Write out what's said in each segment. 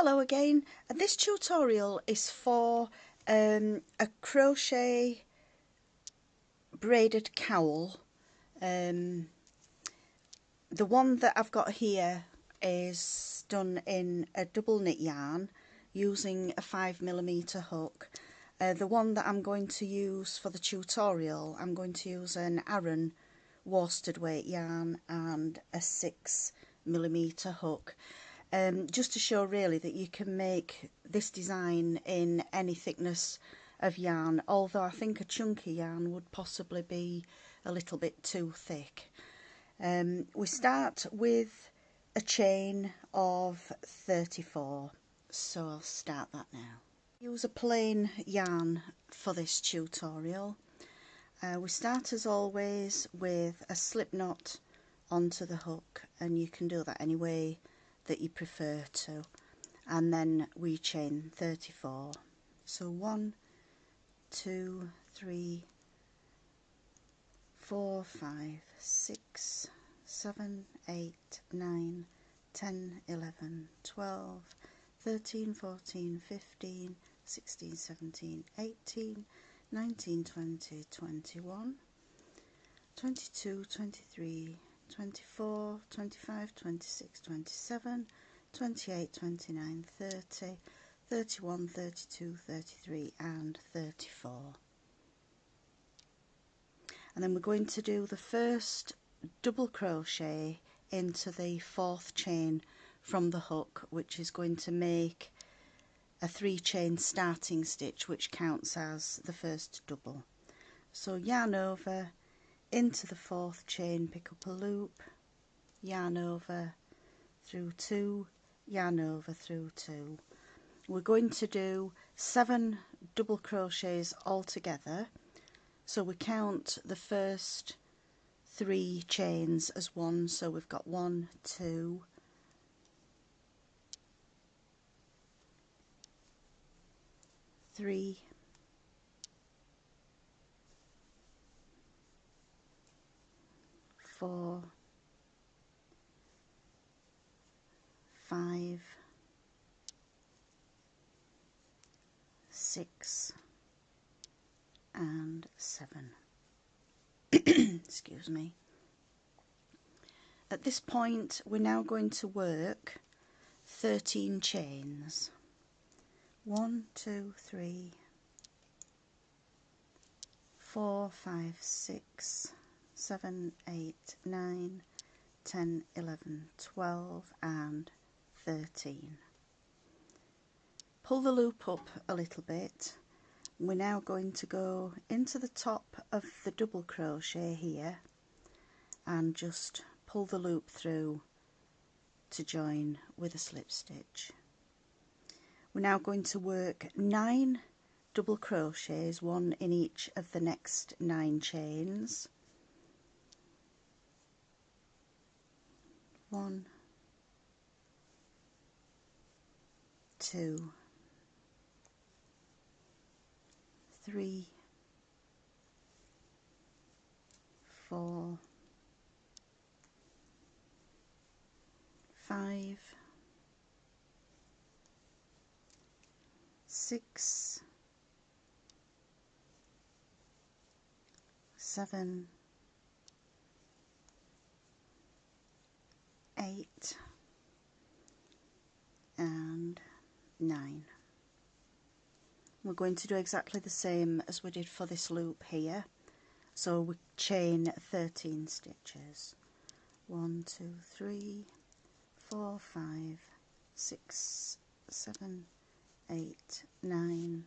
Hello again. This tutorial is for a crochet braided cowl. The one that I've got here is done in a double knit yarn using a 5mm hook. The one that I'm going to use for the tutorial, I'm going to use an Aran worsted weight yarn and a 6mm hook. Just to show really that you can make this design in any thickness of yarn, although I think a chunky yarn would possibly be a little bit too thick. We start with a chain of 34, so I'll start that now. Use a plain yarn for this tutorial. We start as always with a slip knot onto the hook, and you can do that any way that you prefer to, and then we chain 34. So 1, 2, 3, 4, 5, 6, 7, 8, 9, 10, 11, 12, 13, 14, 15, 16, 17, 18, 19, 20, 21, 22, 23, 24, 25, 26, 27, 28, 29, 30, 31, 32, 33 and 34. And then we're going to do the first double crochet into the 4th chain from the hook, which is going to make a 3-chain starting stitch, which counts as the first double. So yarn over, into the 4th chain, pick up a loop, yarn over through 2, yarn over through 2. We're going to do 7 double crochets altogether, so we count the first 3 chains as one, so we've got 1, 2, 3, 4, 5, 6 and 7. Excuse me. At this point we're now going to work 13 chains. 1, 2, 3, 4, 5, 6, 7, 8, 9, 10, 11, 12 and 13. Pull the loop up a little bit. We're now going to go into the top of the double crochet here and just pull the loop through to join with a slip stitch. We're now going to work 9 double crochets, 1 in each of the next 9 chains. 1, 2, 3, 4, 5, 6, 7, 8 and 9. We're going to do exactly the same as we did for this loop here. So we chain 13 stitches. 1, 2, 3, 4, 5, 6, 7, 8, 9,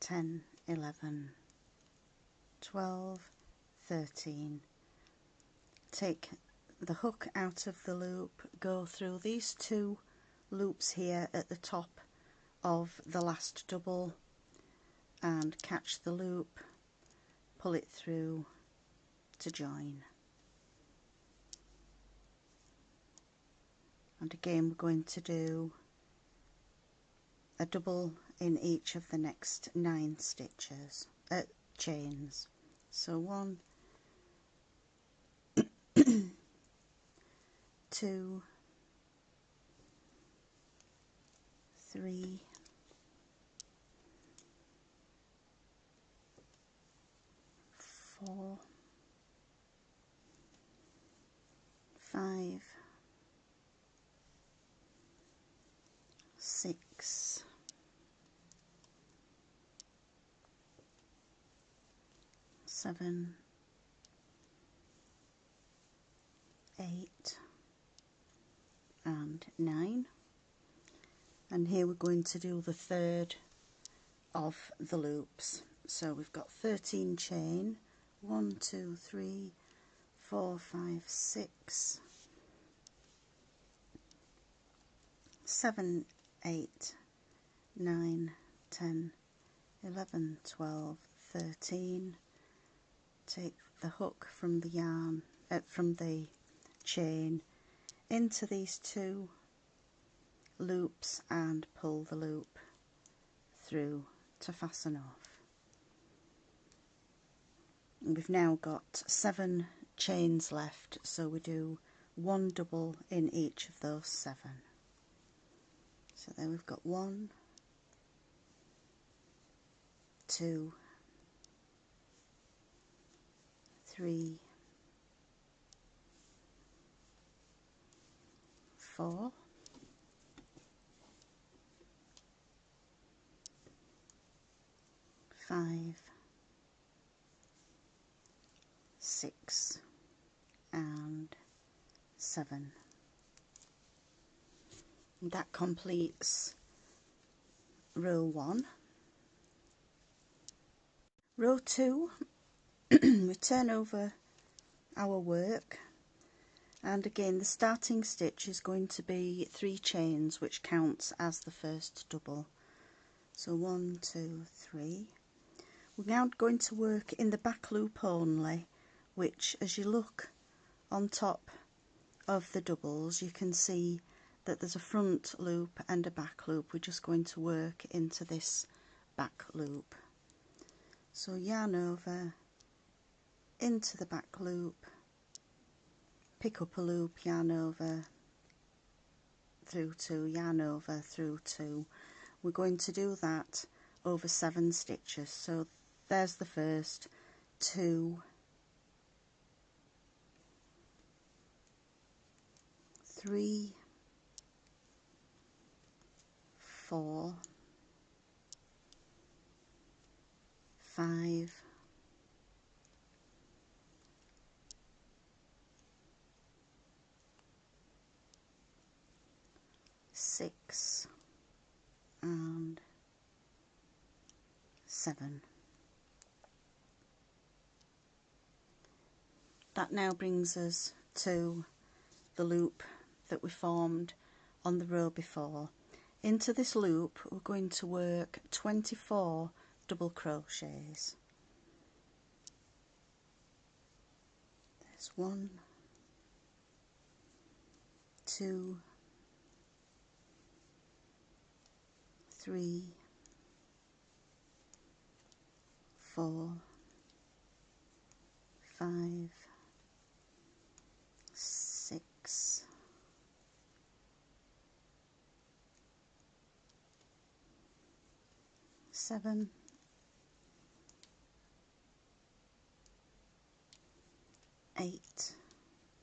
10, 11, 12, 13. Take the hook out of the loop, go through these 2 loops here at the top of the last double and catch the loop, pull it through to join. And again we're going to do a double in each of the next 9 stitches, chains. So 1, 2, 3, 4, 5, 6, 7, 8 and 9, and here we're going to do the third of the loops. So we've got 13 chain, 1, 2, 3, 4, 5, 6, 7, 8, 9, 10, 11, 12, 13. Take the hook from the yarn, from the chain into these 2 loops and pull the loop through to fasten off. And we've now got 7 chains left, so we do 1 double in each of those 7. So there we've got 1, 2, 3, 4, 5, 6 and 7. And that completes row 1. Row 2, we turn over our work, and again the starting stitch is going to be 3 chains, which counts as the first double. So 1, 2, 3. We're now going to work in the back loop only, which, as you look on top of the doubles, you can see that there's a front loop and a back loop. We're just going to work into this back loop. So yarn over into the back loop, pick up a loop, yarn over through 2, yarn over through 2. We're going to do that over 7 stitches. So there's the first 2, 3, 4, 5, 6 and 7. That now brings us to the loop that we formed on the row before. Into this loop we're going to work 24 double crochets. There's 1, 2, 3, 4, 5, 6, 7, 8.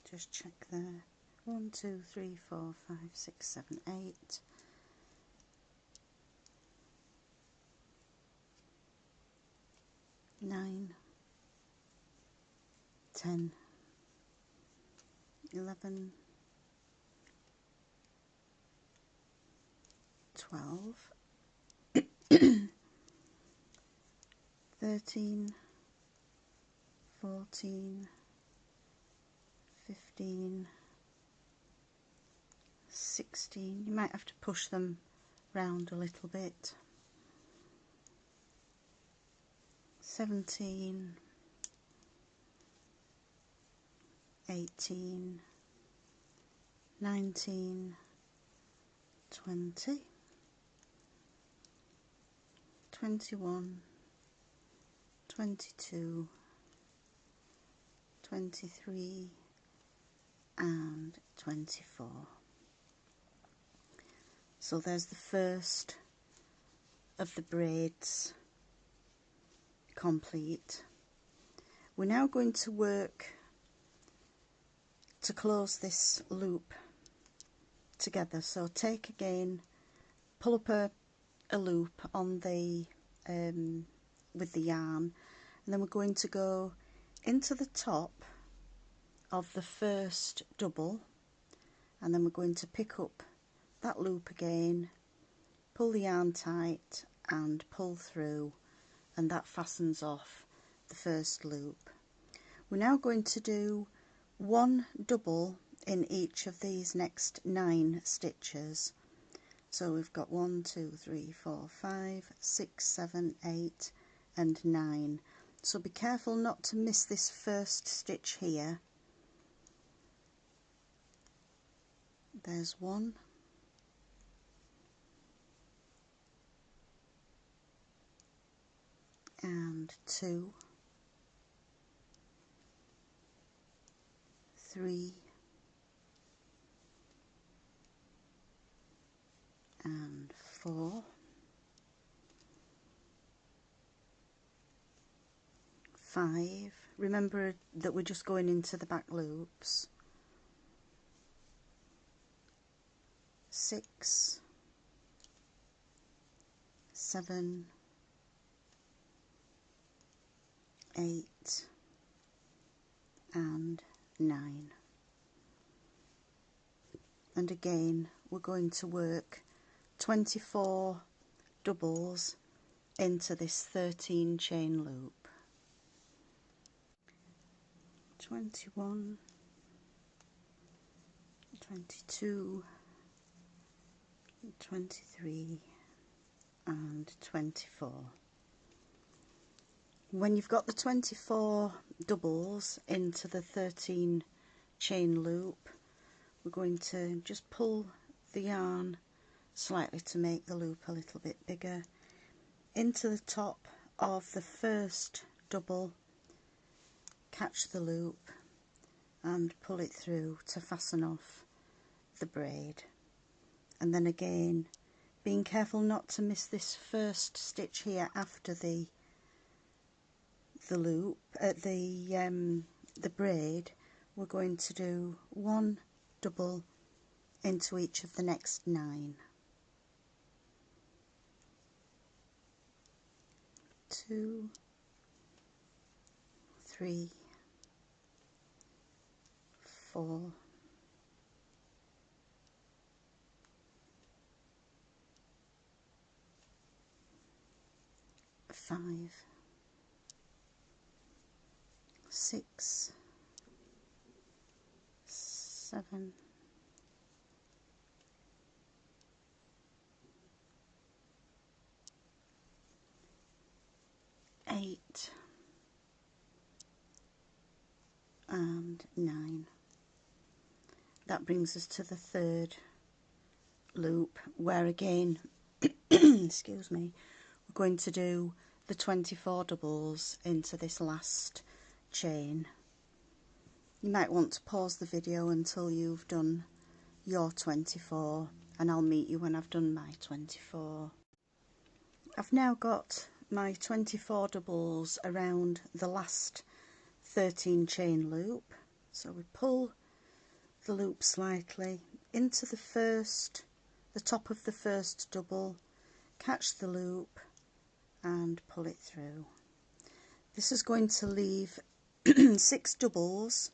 Just check there. 1, 2, 3, 4, 5, 6, 7, 8. 9, 10, 11, 12, 13, 14, 15, 16. You might have to push them round a little bit. 17, 18, 19, 20, 21, 22, 23 and 24. So there's the first of the braids complete. We're now going to work to close this loop together. So take again, pull up a loop on the with the yarn, and then we're going to go into the top of the first double, and then we're going to pick up that loop again, pull the yarn tight and pull through, and that fastens off the first loop. We're now going to do one double in each of these next 9 stitches. So we've got 1, 2, 3, 4, 5, 6, 7, 8 and 9. So be careful not to miss this first stitch here. There's 1, and 2, 3, and 4, 5. Remember that we're just going into the back loops. 6, 7, 8 and 9. And again we're going to work 24 doubles into this 13 chain loop. 21, 22, 23 and 24. When you've got the 24 doubles into the 13 chain loop, we're going to just pull the yarn slightly to make the loop a little bit bigger into the top of the first double, catch the loop and pull it through to fasten off the braid. And then again, being careful not to miss this first stitch here after the loop at the braid, we're going to do one double into each of the next 9. 2, 3, 4, 5, 6, 7, 8 and 9. That brings us to the third loop, where again excuse me, we're going to do the 24 doubles into this last chain. You might want to pause the video until you've done your 24, and I'll meet you when I've done my 24. I've now got my 24 doubles around the last 13 chain loop, so we pull the loop slightly into the top of the first double, catch the loop and pull it through. This is going to leave 6 doubles,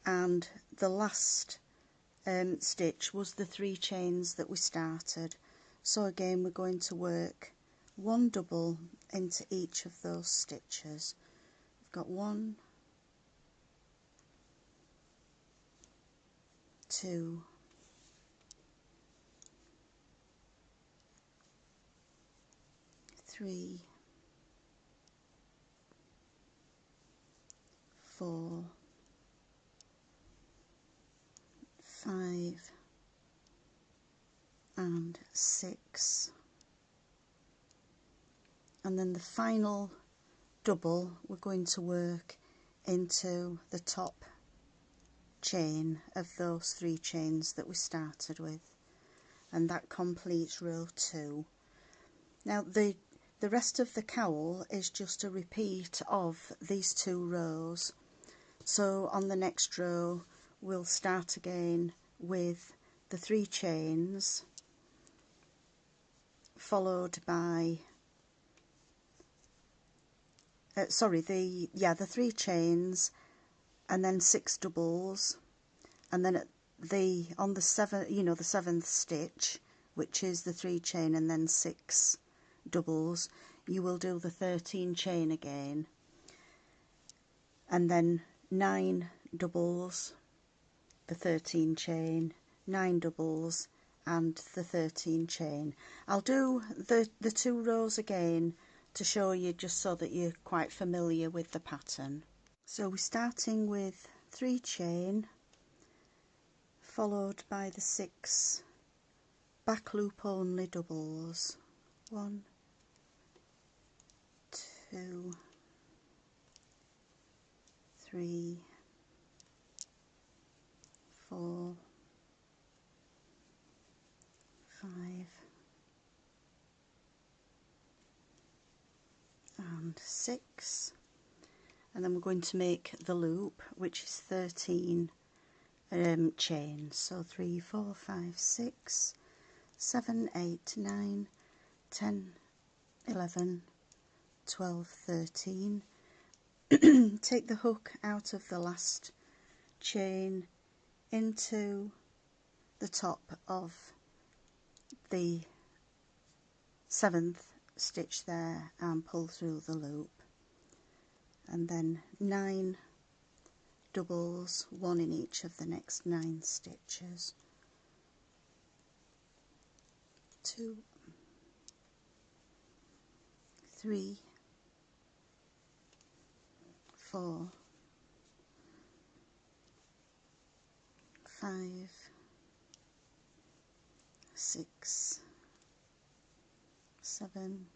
and the last stitch was the 3 chains that we started. So again we're going to work one double into each of those stitches. We've got 1, 2, 3, 4, 5 and 6, and then the final double we're going to work into the top chain of those 3 chains that we started with, and that completes row 2. Now the rest of the cowl is just a repeat of these 2 rows, so on the next row we'll start again with the 3 chains, followed by the 3 chains, and then 6 doubles, and then on the 7th stitch, which is the 3 chain and then 6 doubles, you will do the 13 chain again, and then 9 doubles, the 13 chain, 9 doubles, and the 13 chain. I'll do the 2 rows again to show you, just so that you're quite familiar with the pattern. So we're starting with 3 chain, followed by the 6 back loop only doubles. 1, 2, 3, 4, 5, and 6, and then we're going to make the loop, which is 13 chains. So 3, 4, 5, 6, 7, 8, 9, 10, 11, 12, 13. Take the hook out of the last chain into the top of the 7th stitch there and pull through the loop, and then 9 doubles, 1 in each of the next 9 stitches. 2, 3, 4, 5, 6, 7,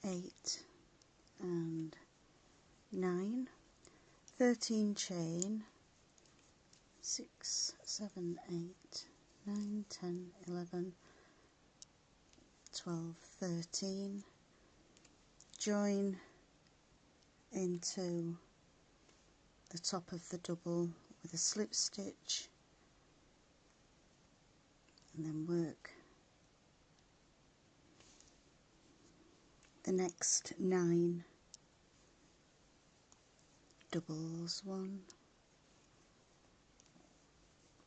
8, and 9. 13 chain, 6, 7, 8, 9, 10, 11, 12, 13. Join into the top of the double with a slip stitch, and then work the next 9 doubles. 1,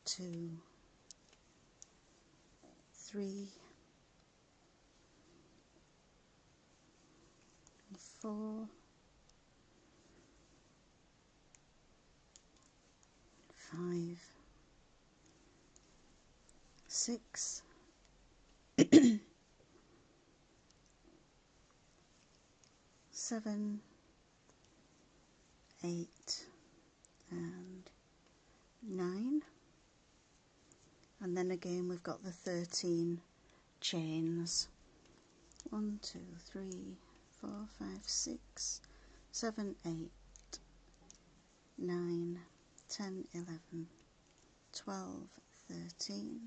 2, 3, 4, 5, 6, 7, 8, and 9, and then again we've got the 13 chains. 1, 2, 3, 4, 5, 6, 7, 8, 9, 10, 11, 12, 13.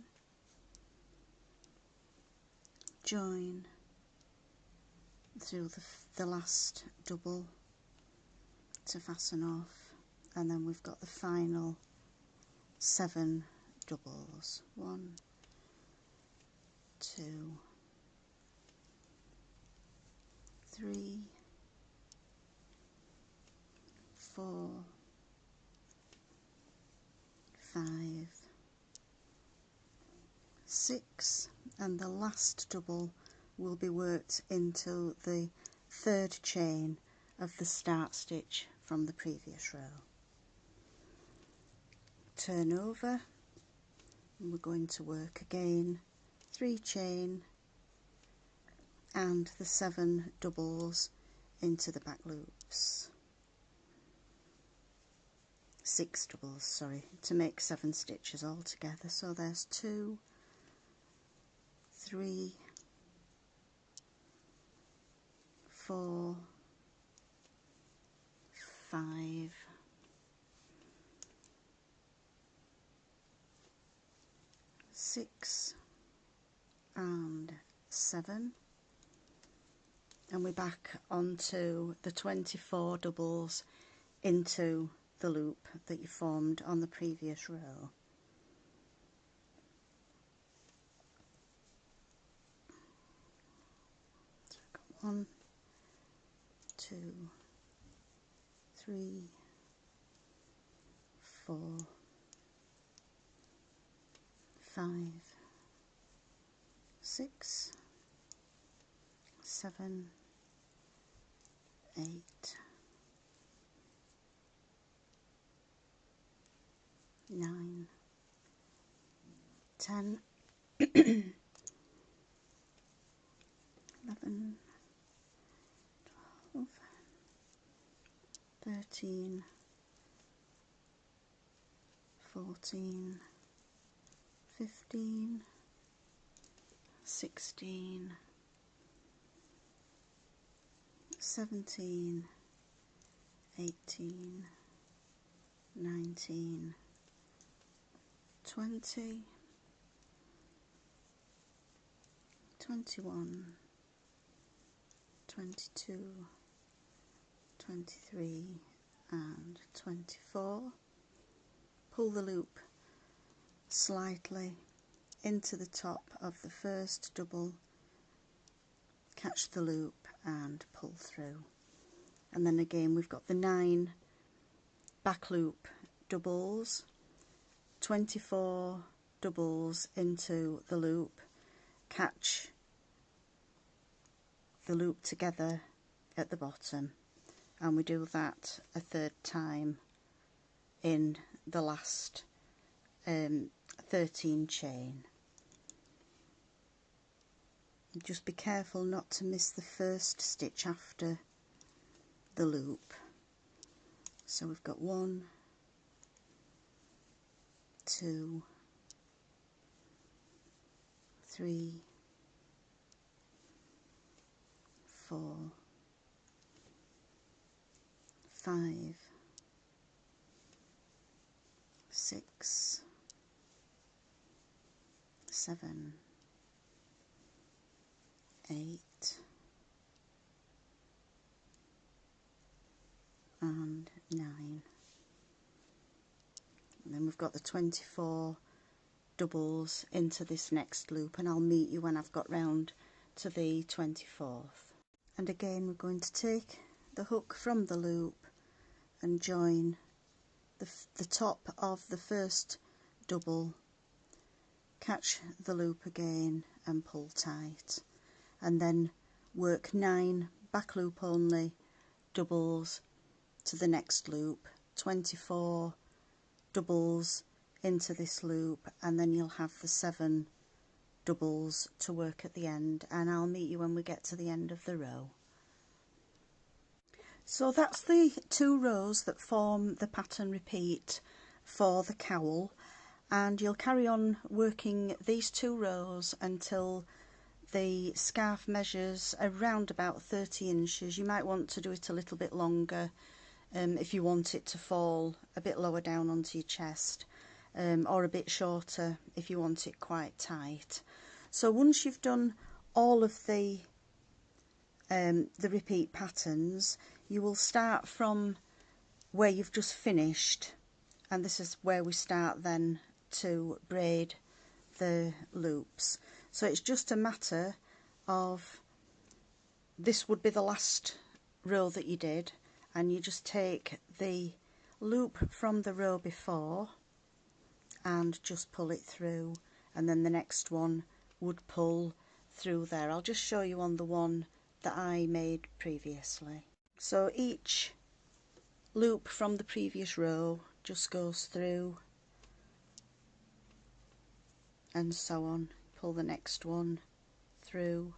Join through the last double to fasten off, and then we've got the final 7 doubles. 1, 2, 3, 4, 5, 6, and the last double will be worked into the 3rd chain of the start stitch from the previous row. Turn over, and we're going to work again 3 chain and the 7 doubles into the back loops. 6 doubles, sorry, to make 7 stitches all together. So there's 2, 3, 4, 5, 6 and 7, and we're back onto the 24 doubles into the loop that you formed on the previous row. So I've got 1, 2, 3, 4, 5, 6, 7, 8, 9, 10, 11, 12, 13, 14, 15, 16, 17, 18, 19, 20, 21, 22, 23 and 24. Pull the loop slightly into the top of the first double, catch the loop and pull through. And then again we've got the 9 back loop doubles, 24 doubles into the loop, catch the loop together at the bottom, and we do that a third time in the last 13 chain. Just be careful not to miss the first stitch after the loop. So we've got 1, 2, 3, 4, 5, 6, 7, 8 and 9. And then we've got the 24 doubles into this next loop, and I'll meet you when I've got round to the 24th. And again we're going to take the hook from the loop and join the top of the first double, catch the loop again and pull tight, and then work 9 back loop only doubles to the next loop, 24 doubles into this loop, and then you'll have the 7 doubles to work at the end, and I'll meet you when we get to the end of the row. So that's the 2 rows that form the pattern repeat for the cowl, and you'll carry on working these 2 rows until the scarf measures around about 30 inches. You might want to do it a little bit longer if you want it to fall a bit lower down onto your chest, or a bit shorter if you want it quite tight. So once you've done all of the repeat patterns, you will start from where you've just finished, and this is where we start then to braid the loops. So it's just a matter of, this would be the last row that you did, and you just take the loop from the row before and just pull it through, and then the next one would pull through there. I'll just show you on the one that I made previously. So each loop from the previous row just goes through, and so on. Pull the next one through,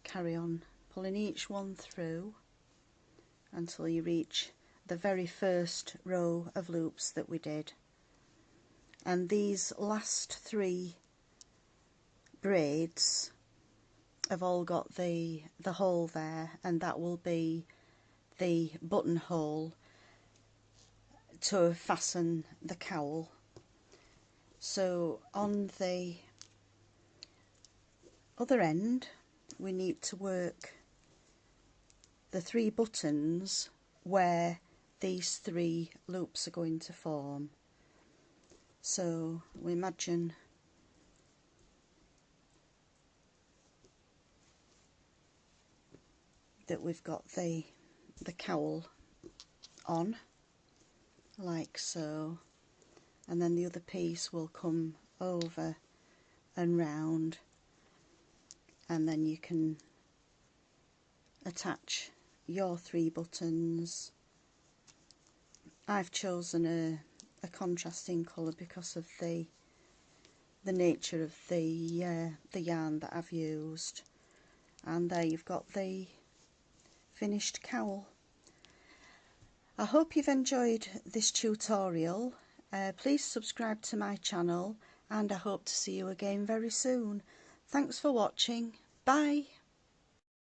carry on pulling each one through until you reach the very first row of loops that we did. And these last 3 braids have all got the hole there, and that will be the buttonhole to fasten the cowl. So on the other end we need to work the 3 buttons where these 3 loops are going to form. So we imagine that we've got the cowl on, like so, and then the other piece will come over and round, and then you can attach your 3 buttons. I've chosen a contrasting colour because of the nature of the yarn that I've used. And there you've got the finished cowl. I hope you've enjoyed this tutorial. Please subscribe to my channel, and I hope to see you again very soon. Thanks for watching. Bye.